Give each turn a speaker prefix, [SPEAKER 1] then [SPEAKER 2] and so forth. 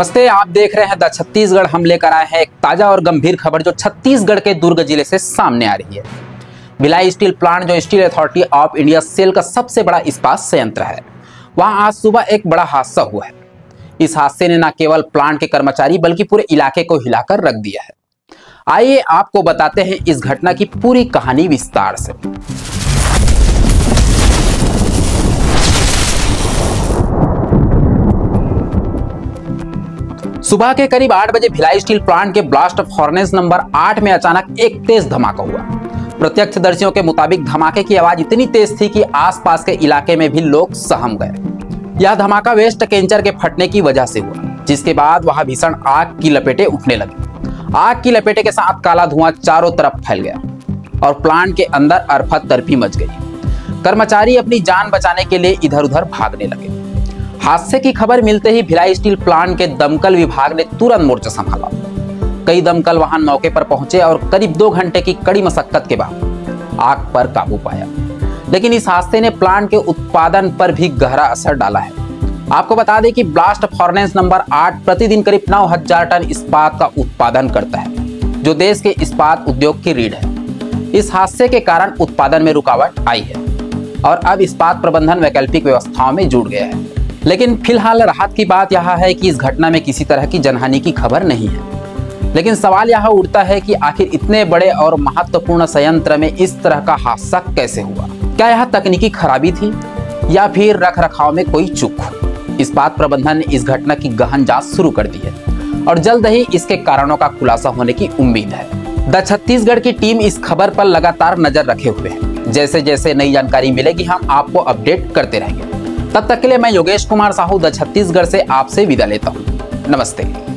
[SPEAKER 1] नमस्ते, आप देख रहे हैं द छत्तीसगढ़। हम लेकर आए हैं एक ताजा और गंभीर खबर जो छत्तीसगढ़ के दुर्ग जिले से सामने आ रही है। भिलाई स्टील प्लांट जो Steel Authority of India SAIL का सबसे बड़ा इस्पात संयंत्र है, वहां आज सुबह एक बड़ा हादसा हुआ है। इस हादसे ने न केवल प्लांट के कर्मचारी बल्कि पूरे इलाके को हिलाकर रख दिया है। आइए आपको बताते हैं इस घटना की पूरी कहानी विस्तार से। सुबह के करीब 8 बजे भिलाई स्टील प्लांट के ब्लास्ट फर्नेस नंबर 8 में अचानक एक तेज धमाका हुआ। प्रत्यक्षदर्शियों के मुताबिक धमाके की आवाज इतनी तेज थी कि आसपास के इलाके में भी लोग सहम गए। यह धमाका वेस्ट कैंचर के फटने की वजह से हुआ, जिसके बाद वहां भीषण आग की लपेटें उठने लगी। आग की लपेटे के साथ काला धुआं चारों तरफ फैल गया और प्लांट के अंदर अरफत-तरफी मच गई। कर्मचारी अपनी जान बचाने के लिए इधर उधर भागने लगे। हादसे की खबर मिलते ही भिलाई स्टील प्लांट के दमकल विभाग ने तुरंत मोर्चा संभाला। कई दमकल वाहन मौके पर पहुंचे और करीब 2 घंटे की कड़ी मशक्कत के बाद आग पर काबू पाया। लेकिन इस हादसे ने प्लांट के उत्पादन पर भी गहरा असर डाला है। आपको बता दें कि ब्लास्ट फर्नेस नंबर 8 प्रतिदिन करीब 9000 टन इस्पात का उत्पादन करता है, जो देश के इस्पात उद्योग की रीढ़ है। इस हादसे के कारण उत्पादन में रुकावट आई है और अब इस्पात प्रबंधन वैकल्पिक व्यवस्थाओं में जुड़ गया है। लेकिन फिलहाल राहत की बात यह है कि इस घटना में किसी तरह की जनहानि की खबर नहीं है। लेकिन सवाल यह उठता है कि आखिर इतने बड़े और महत्वपूर्ण संयंत्र में इस तरह का हादसा कैसे हुआ? क्या यह तकनीकी खराबी थी या फिर रखरखाव में कोई चूक? इस्पात प्रबंधन ने इस घटना की गहन जांच शुरू कर दी है और जल्द ही इसके कारणों का खुलासा होने की उम्मीद है। द छत्तीसगढ़ की टीम इस खबर पर लगातार नजर रखे हुए है। जैसे जैसे नई जानकारी मिलेगी हम आपको अपडेट करते रहेंगे। तब तक के लिए मैं योगेश कुमार साहू द छत्तीसगढ़ से आपसे विदा लेता हूँ। नमस्ते।